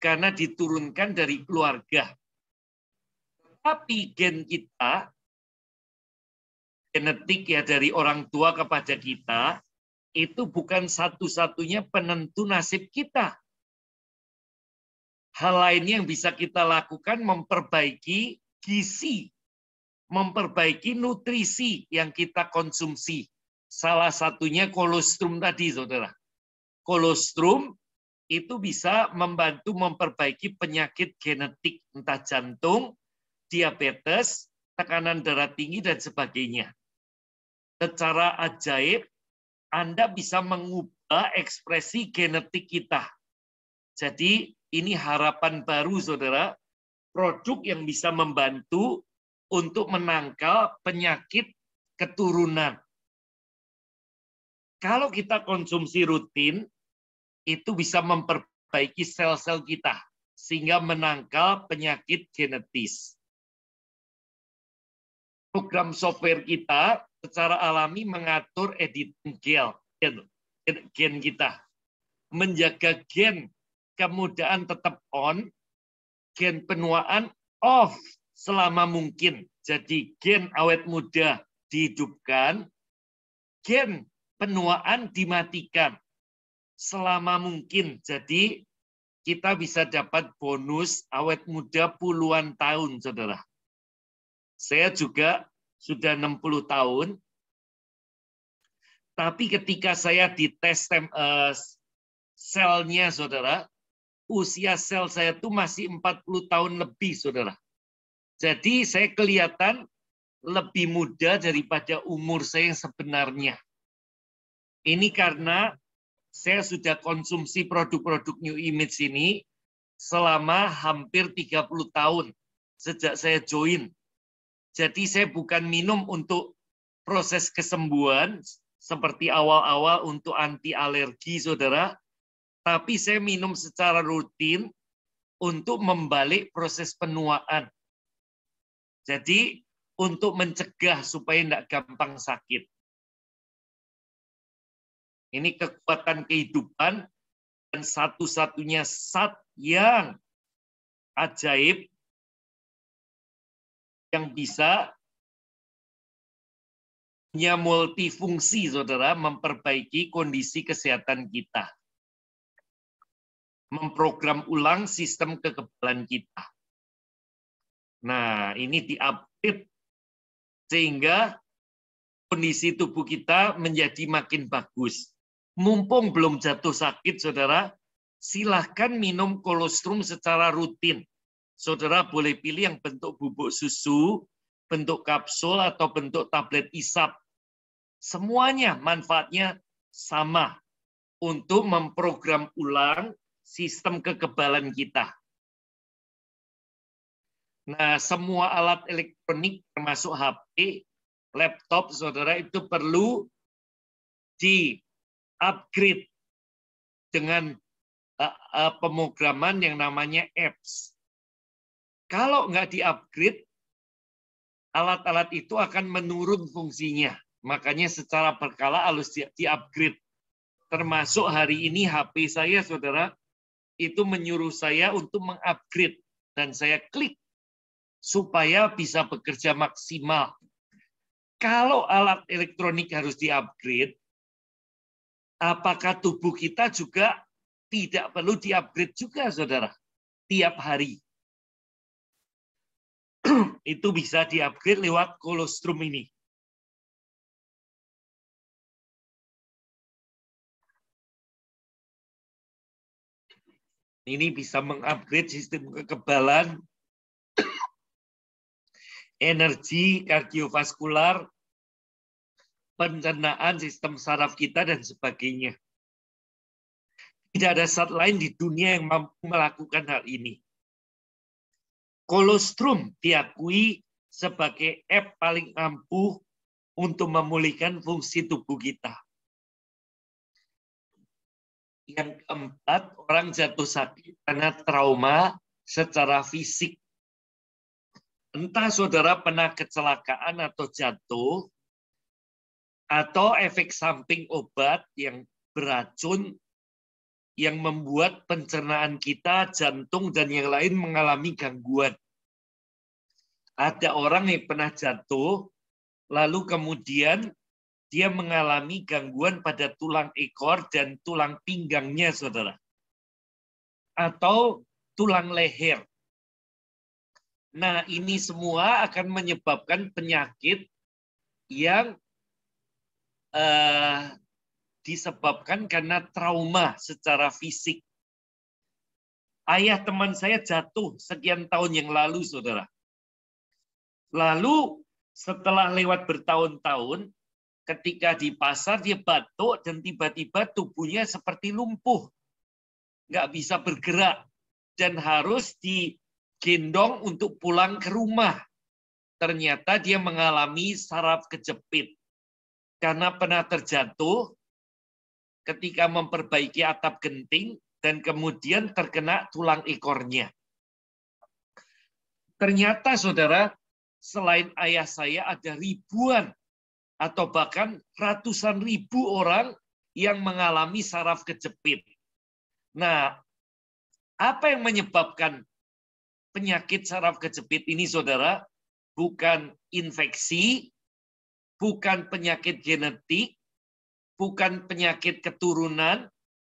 karena diturunkan dari keluarga. Tapi gen kita, genetik ya dari orang tua kepada kita, itu bukan satu-satunya penentu nasib kita. Hal lain yang bisa kita lakukan memperbaiki gizi, memperbaiki nutrisi yang kita konsumsi. Salah satunya kolostrum tadi, saudara. Kolostrum itu bisa membantu memperbaiki penyakit genetik, entah jantung, diabetes, tekanan darah tinggi, dan sebagainya. Secara ajaib, Anda bisa mengubah ekspresi genetik kita. Jadi, ini harapan baru, saudara, produk yang bisa membantu untuk menangkal penyakit keturunan. Kalau kita konsumsi rutin, itu bisa memperbaiki sel-sel kita, sehingga menangkal penyakit genetis. Program software kita secara alami mengatur editing gen kita. Menjaga gen kemudahan tetap on, gen penuaan off selama mungkin. Jadi gen awet muda dihidupkan, gen penuaan dimatikan selama mungkin. Jadi kita bisa dapat bonus awet muda puluhan tahun, saudara. Saya juga sudah 60 tahun, tapi ketika saya dites selnya, saudara, usia sel saya itu masih 40 tahun lebih, saudara. Jadi saya kelihatan lebih muda daripada umur saya yang sebenarnya. Ini karena saya sudah konsumsi produk-produk New Image ini selama hampir 30 tahun sejak saya join. Jadi saya bukan minum untuk proses kesembuhan seperti awal-awal untuk anti alergi, saudara. Tapi saya minum secara rutin untuk membalik proses penuaan. Jadi untuk mencegah supaya tidak gampang sakit. Ini kekuatan kehidupan dan satu-satunya zat yang ajaib yang bisa punya multifungsi, saudara, memperbaiki kondisi kesehatan kita. Memprogram ulang sistem kekebalan kita. Nah, ini diupdate sehingga kondisi tubuh kita menjadi makin bagus. Mumpung belum jatuh sakit, saudara, silahkan minum kolostrum secara rutin. Saudara boleh pilih yang bentuk bubuk susu, bentuk kapsul, atau bentuk tablet isap. Semuanya manfaatnya sama untuk memprogram ulang sistem kekebalan kita. Nah, semua alat elektronik termasuk HP, laptop, saudara, itu perlu di-upgrade dengan pemrograman yang namanya apps. Kalau nggak di-upgrade, alat-alat itu akan menurun fungsinya. Makanya secara berkala harus di-upgrade. Termasuk hari ini HP saya, saudara, itu menyuruh saya untuk mengupgrade. Dan saya klik supaya bisa bekerja maksimal. Kalau alat elektronik harus di-upgrade, apakah tubuh kita juga tidak perlu di-upgrade juga, saudara? Tiap hari. Itu bisa di-upgrade lewat kolostrum ini. Ini bisa mengupgrade sistem kekebalan, energi kardiovaskular, pencernaan, sistem saraf kita, dan sebagainya. Tidak ada zat lain di dunia yang mampu melakukan hal ini. Kolostrum diakui sebagai app paling ampuh untuk memulihkan fungsi tubuh kita. Yang keempat, orang jatuh sakit karena trauma secara fisik. Entah saudara pernah kecelakaan atau jatuh, atau efek samping obat yang beracun yang membuat pencernaan kita, jantung, dan yang lain mengalami gangguan. Ada orang yang pernah jatuh, lalu kemudian dia mengalami gangguan pada tulang ekor dan tulang pinggangnya, saudara. Atau tulang leher. Nah, ini semua akan menyebabkan penyakit yang disebabkan karena trauma secara fisik. Ayah teman saya jatuh sekian tahun yang lalu, saudara. Lalu setelah lewat bertahun-tahun, ketika di pasar dia batuk dan tiba-tiba tubuhnya seperti lumpuh. Nggak bisa bergerak dan harus digendong untuk pulang ke rumah. Ternyata dia mengalami saraf kejepit. Karena pernah terjatuh ketika memperbaiki atap genting dan kemudian terkena tulang ekornya. Ternyata saudara, selain ayah saya ada ribuan atau bahkan ratusan ribu orang yang mengalami saraf kejepit. Nah, apa yang menyebabkan penyakit saraf kejepit ini, saudara? Bukan infeksi, bukan penyakit genetik, bukan penyakit keturunan,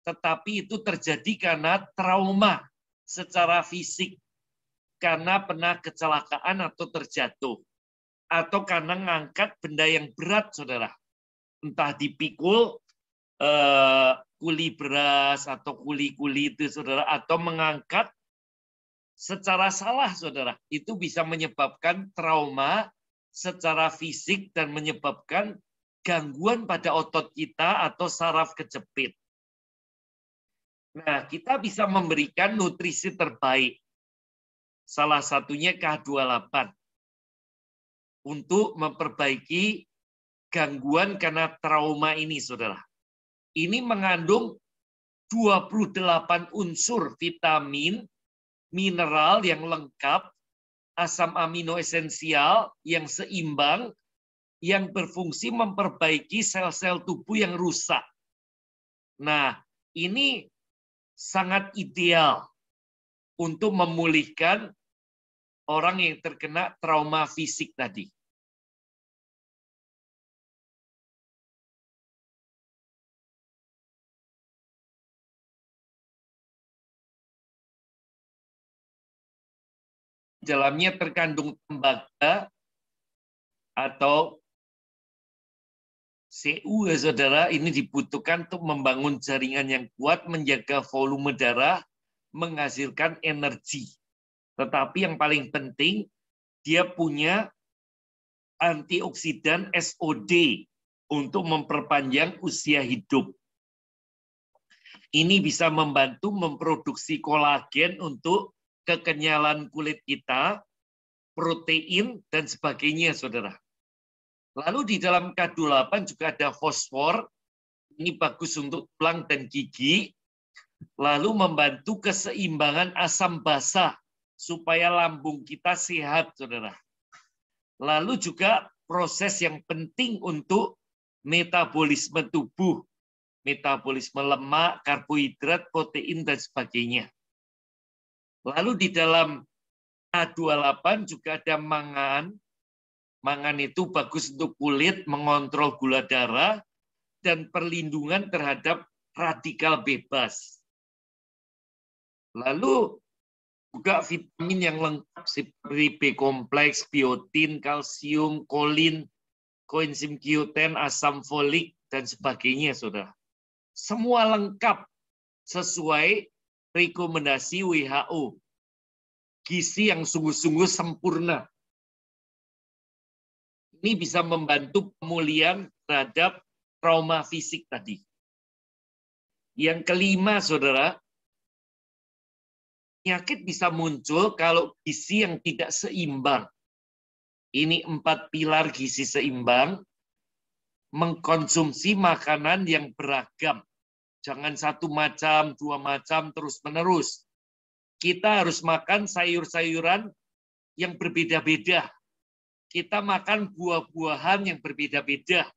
tetapi itu terjadi karena trauma secara fisik, karena pernah kecelakaan atau terjatuh, atau karena ngangkat benda yang berat, saudara. Entah dipikul kuli beras atau kuli-kuli itu, saudara, atau mengangkat secara salah, saudara. Itu bisa menyebabkan trauma secara fisik dan menyebabkan gangguan pada otot kita atau saraf kejepit. Nah, kita bisa memberikan nutrisi terbaik. Salah satunya K28 untuk memperbaiki gangguan karena trauma ini, saudara. Ini mengandung 28 unsur vitamin, mineral yang lengkap, asam amino esensial yang seimbang, yang berfungsi memperbaiki sel-sel tubuh yang rusak. Nah, ini sangat ideal untuk memulihkan orang yang terkena trauma fisik tadi. Dalamnya terkandung tembaga atau CU, ya saudara, ini dibutuhkan untuk membangun jaringan yang kuat, menjaga volume darah, menghasilkan energi. Tetapi yang paling penting, dia punya antioksidan SOD untuk memperpanjang usia hidup. Ini bisa membantu memproduksi kolagen untuk kekenyalan kulit kita, protein, dan sebagainya, saudara. Lalu di dalam K28 juga ada fosfor, ini bagus untuk tulang dan gigi, lalu membantu keseimbangan asam basa, supaya lambung kita sehat, saudara. Lalu juga proses yang penting untuk metabolisme tubuh, metabolisme lemak, karbohidrat, protein, dan sebagainya. Lalu di dalam A28 juga ada mangan. Mangan itu bagus untuk kulit, mengontrol gula darah, dan perlindungan terhadap radikal bebas. Lalu juga vitamin yang lengkap seperti B kompleks, biotin, kalsium, kolin, koenzim Q10, asam folik, dan sebagainya, saudara. Semua lengkap sesuai rekomendasi WHO. Gizi yang sungguh-sungguh sempurna. Ini bisa membantu pemulihan terhadap trauma fisik tadi. Yang kelima, saudara, penyakit bisa muncul kalau gizi yang tidak seimbang. Ini 4 pilar gizi seimbang, mengkonsumsi makanan yang beragam. Jangan satu macam, dua macam, terus-menerus. Kita harus makan sayur-sayuran yang berbeda-beda. Kita makan buah-buahan yang berbeda-beda.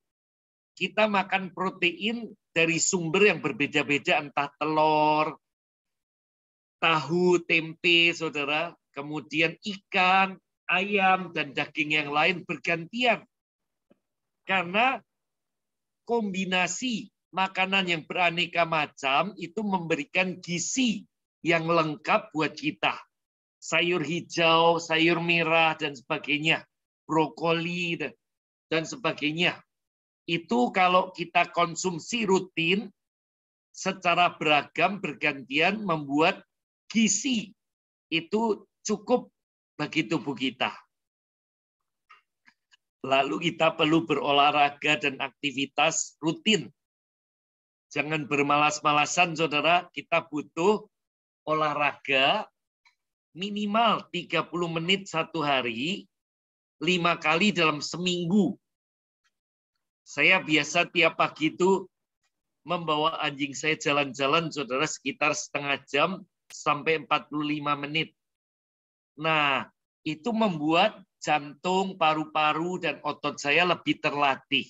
Kita makan protein dari sumber yang berbeda-beda, entah telur, tahu, tempe, saudara, kemudian ikan, ayam, dan daging yang lain bergantian. Karena kombinasi makanan yang beraneka macam itu memberikan gizi yang lengkap buat kita. Sayur hijau, sayur merah, dan sebagainya. Brokoli, dan sebagainya. Itu kalau kita konsumsi rutin, secara beragam, bergantian, membuat gizi itu cukup bagi tubuh kita. Lalu kita perlu berolahraga dan aktivitas rutin. Jangan bermalas-malasan, saudara. Kita butuh olahraga minimal 30 menit satu hari, 5 kali dalam seminggu. Saya biasa tiap pagi itu membawa anjing saya jalan-jalan, saudara, sekitar setengah jam sampai 45 menit. Nah, itu membuat jantung, paru-paru, dan otot saya lebih terlatih.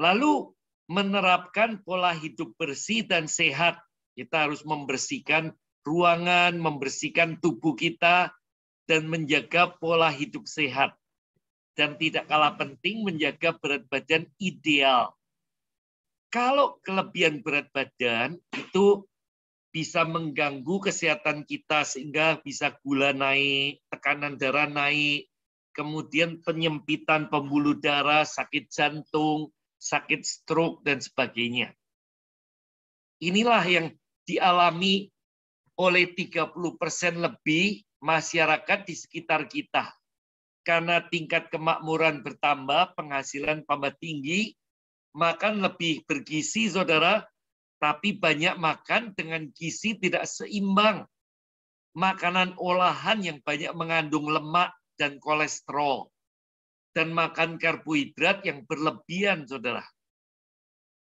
Lalu menerapkan pola hidup bersih dan sehat. Kita harus membersihkan ruangan, membersihkan tubuh kita, dan menjaga pola hidup sehat. Dan tidak kalah penting menjaga berat badan ideal. Kalau kelebihan berat badan itu bisa mengganggu kesehatan kita sehingga bisa gula naik, tekanan darah naik, kemudian penyempitan pembuluh darah, sakit jantung, sakit stroke, dan sebagainya. Inilah yang dialami oleh 30% lebih masyarakat di sekitar kita. Karena tingkat kemakmuran bertambah, penghasilan tambah tinggi, makan lebih bergizi, saudara, tapi banyak makan dengan gizi tidak seimbang. Makanan olahan yang banyak mengandung lemak dan kolesterol. Dan makan karbohidrat yang berlebihan, saudara.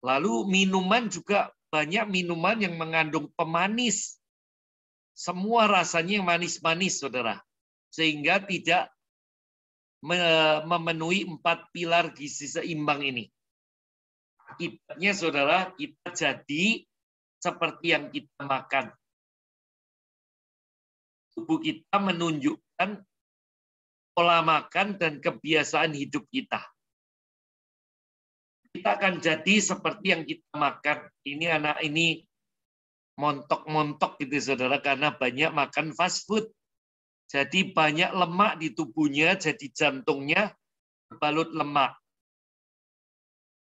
Lalu minuman juga banyak minuman yang mengandung pemanis. Semua rasanya yang manis-manis, saudara. Sehingga tidak memenuhi 4 pilar gizi seimbang ini. Akibatnya, saudara, kita jadi seperti yang kita makan. Tubuh kita menunjukkan pola makan dan kebiasaan hidup kita. Kita akan jadi seperti yang kita makan. Ini anak ini montok-montok gitu, saudara, karena banyak makan fast food. Jadi banyak lemak di tubuhnya, jadi jantungnya berbalut lemak.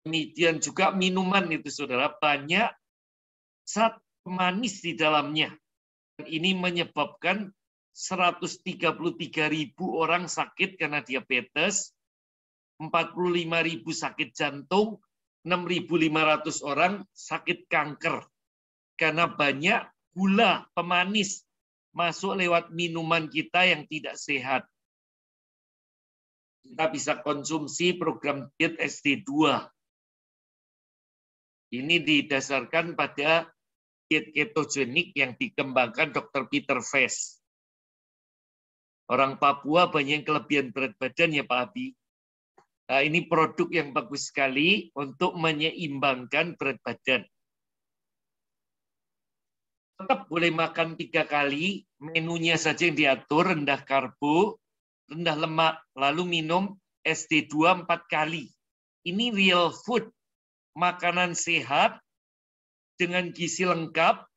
Kemudian juga minuman itu, saudara, banyak zat pemanis di dalamnya. Dan ini menyebabkan 133.000 orang sakit karena diabetes, 45.000 sakit jantung, 6.500 orang sakit kanker. Karena banyak gula pemanis masuk lewat minuman kita yang tidak sehat. Kita bisa konsumsi program diet SD2. Ini didasarkan pada diet ketogenik yang dikembangkan Dr. Peter Vest. Orang Papua banyak yang kelebihan berat badan ya Pak Abi. Nah, ini produk yang bagus sekali untuk menyeimbangkan berat badan. Tetap boleh makan 3 kali, menunya saja yang diatur, rendah karbo, rendah lemak, lalu minum SD2 4 kali. Ini real food, makanan sehat, dengan gizi lengkap,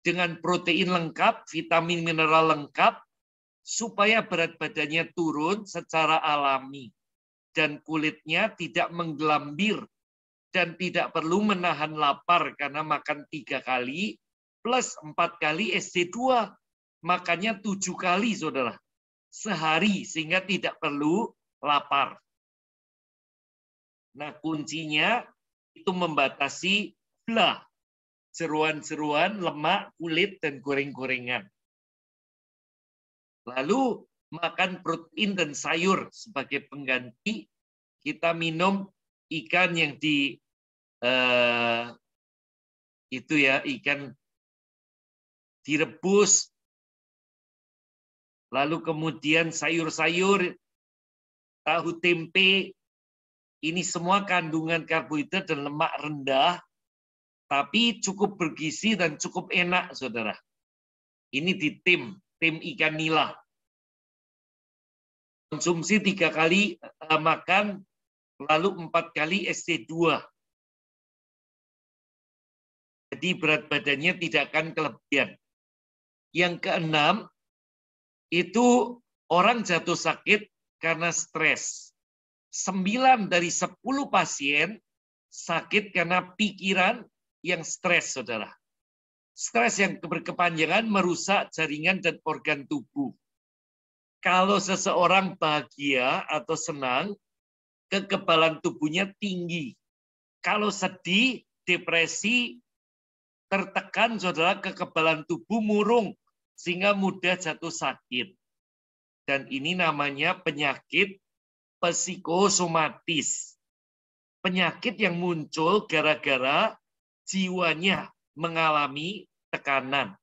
dengan protein lengkap, vitamin mineral lengkap, supaya berat badannya turun secara alami. Dan kulitnya tidak menggelambir, dan tidak perlu menahan lapar karena makan 3 kali, plus 4 kali SD2. Makannya 7 kali, saudara. Sehari, sehingga tidak perlu lapar. Nah, kuncinya itu membatasi gula, jeroan-jeroan, lemak, kulit, dan goreng-gorengan. Lalu makan protein dan sayur sebagai pengganti. Kita minum ikan yang ikan direbus, lalu kemudian sayur-sayur, tahu tempe. Ini semua kandungan karbohidrat dan lemak rendah, tapi cukup bergizi dan cukup enak, saudara. Ini di tim ikan nila. Konsumsi 3 kali makan, lalu 4 kali SD2. Jadi berat badannya tidak akan kelebihan. Yang keenam, itu orang jatuh sakit karena stres. 9 dari 10 pasien sakit karena pikiran yang stres, saudara. Stres yang berkepanjangan merusak jaringan dan organ tubuh. Kalau seseorang bahagia atau senang, kekebalan tubuhnya tinggi. Kalau sedih, depresi, tertekan, saudara, kekebalan tubuh murung, sehingga mudah jatuh sakit. Dan ini namanya penyakit psikosomatis. Penyakit yang muncul gara-gara jiwanya mengalami tekanan.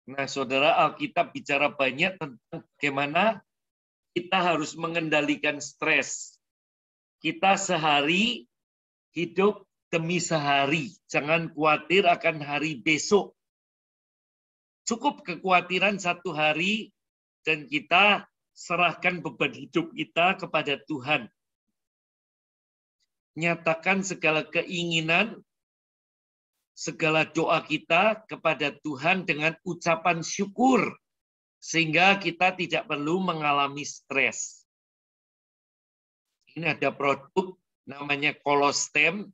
Nah, saudara, Alkitab bicara banyak tentang bagaimana kita harus mengendalikan stres. Kita sehari hidup demi sehari. Jangan khawatir akan hari besok. Cukup kekhawatiran 1 hari, dan kita serahkan beban hidup kita kepada Tuhan. Nyatakan segala keinginan, segala doa kita kepada Tuhan dengan ucapan syukur, sehingga kita tidak perlu mengalami stres. Ini ada produk namanya kolostem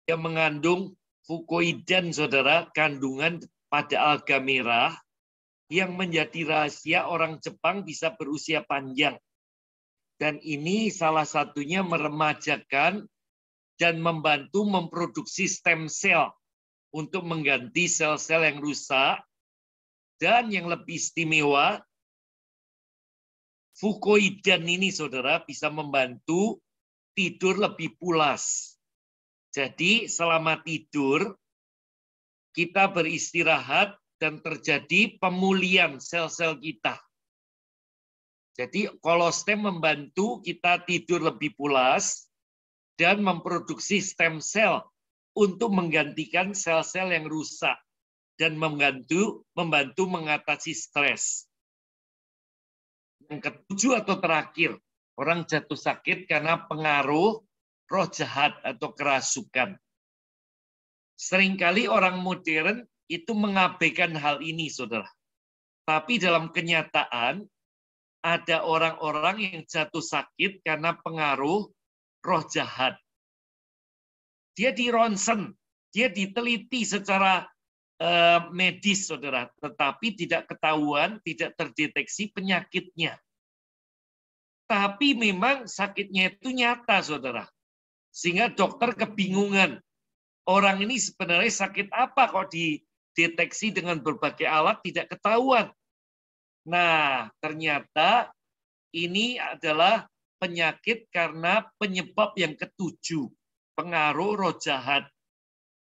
yang mengandung fukoidan, saudara, kandungan pada alga merah, yang menjadi rahasia orang Jepang bisa berusia panjang. Dan ini salah satunya meremajakan dan membantu memproduksi stem cell untuk mengganti sel-sel yang rusak. Dan yang lebih istimewa, fukoidan ini, saudara, bisa membantu tidur lebih pulas. Jadi selama tidur, kita beristirahat dan terjadi pemulihan sel-sel kita. Jadi kolostem membantu kita tidur lebih pulas dan memproduksi stem cell untuk menggantikan sel-sel yang rusak dan membantu mengatasi stres. Yang ketujuh atau terakhir, orang jatuh sakit karena pengaruh roh jahat atau kerasukan. Seringkali orang modern itu mengabaikan hal ini, saudara. Tapi dalam kenyataan, ada orang-orang yang jatuh sakit karena pengaruh roh jahat. Dia dironsen, dia diteliti secara medis, saudara. Tetapi tidak ketahuan, tidak terdeteksi penyakitnya. Tapi memang sakitnya itu nyata, saudara. Sehingga dokter kebingungan. Orang ini sebenarnya sakit apa kok dideteksi dengan berbagai alat tidak ketahuan. Nah, ternyata ini adalah penyakit karena penyebab yang ketujuh. Pengaruh roh jahat.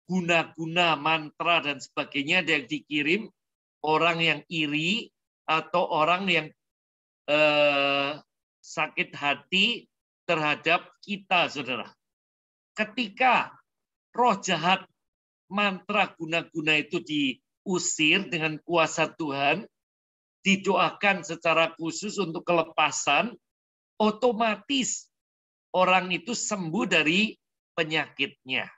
Guna-guna, mantra, dan sebagainya yang dikirim orang yang iri, atau orang yang sakit hati terhadap kita, saudara. Ketika roh jahat mantra guna-guna itu diusir dengan kuasa Tuhan, didoakan secara khusus untuk kelepasan, otomatis orang itu sembuh dari penyakitnya.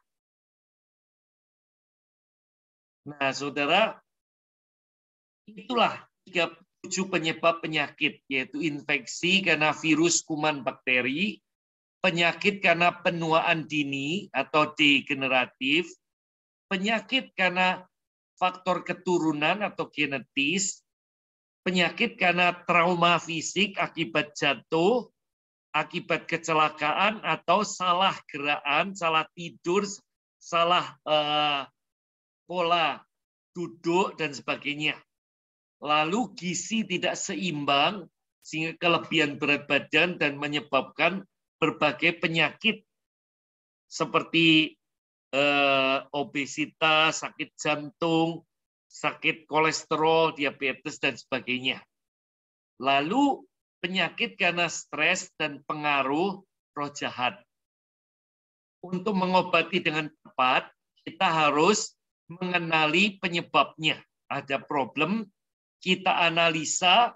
Nah, saudara, itulah 7 penyebab penyakit, yaitu infeksi karena virus, kuman, bakteri, penyakit karena penuaan dini atau degeneratif, penyakit karena faktor keturunan atau genetis, penyakit karena trauma fisik akibat jatuh, akibat kecelakaan atau salah gerakan, salah tidur, salah pola duduk, dan sebagainya. Lalu gizi tidak seimbang, sehingga kelebihan berat badan dan menyebabkan berbagai penyakit seperti obesitas, sakit jantung, sakit kolesterol, diabetes, dan sebagainya. Lalu penyakit karena stres dan pengaruh roh jahat. Untuk mengobati dengan tepat, kita harus mengenali penyebabnya. Ada problem, kita analisa,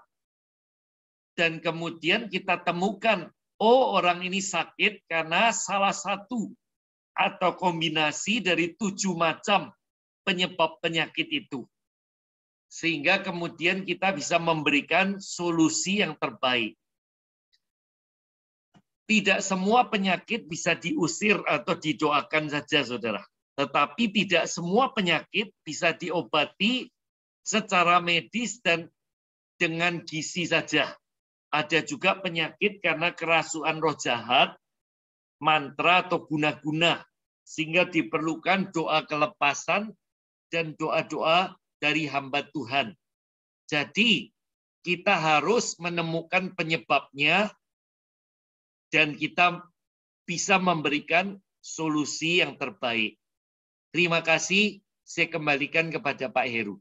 dan kemudian kita temukan, oh orang ini sakit karena salah satu atau kombinasi dari 7 macam penyebab penyakit itu. Sehingga kemudian kita bisa memberikan solusi yang terbaik. Tidak semua penyakit bisa diusir atau didoakan saja, saudara. Tetapi tidak semua penyakit bisa diobati secara medis dan dengan gizi saja. Ada juga penyakit karena kerasukan roh jahat, mantra atau guna-guna, sehingga diperlukan doa kelepasan dan doa-doa dari hamba Tuhan. Jadi, kita harus menemukan penyebabnya dan kita bisa memberikan solusi yang terbaik. Terima kasih, saya kembalikan kepada Pak Heru.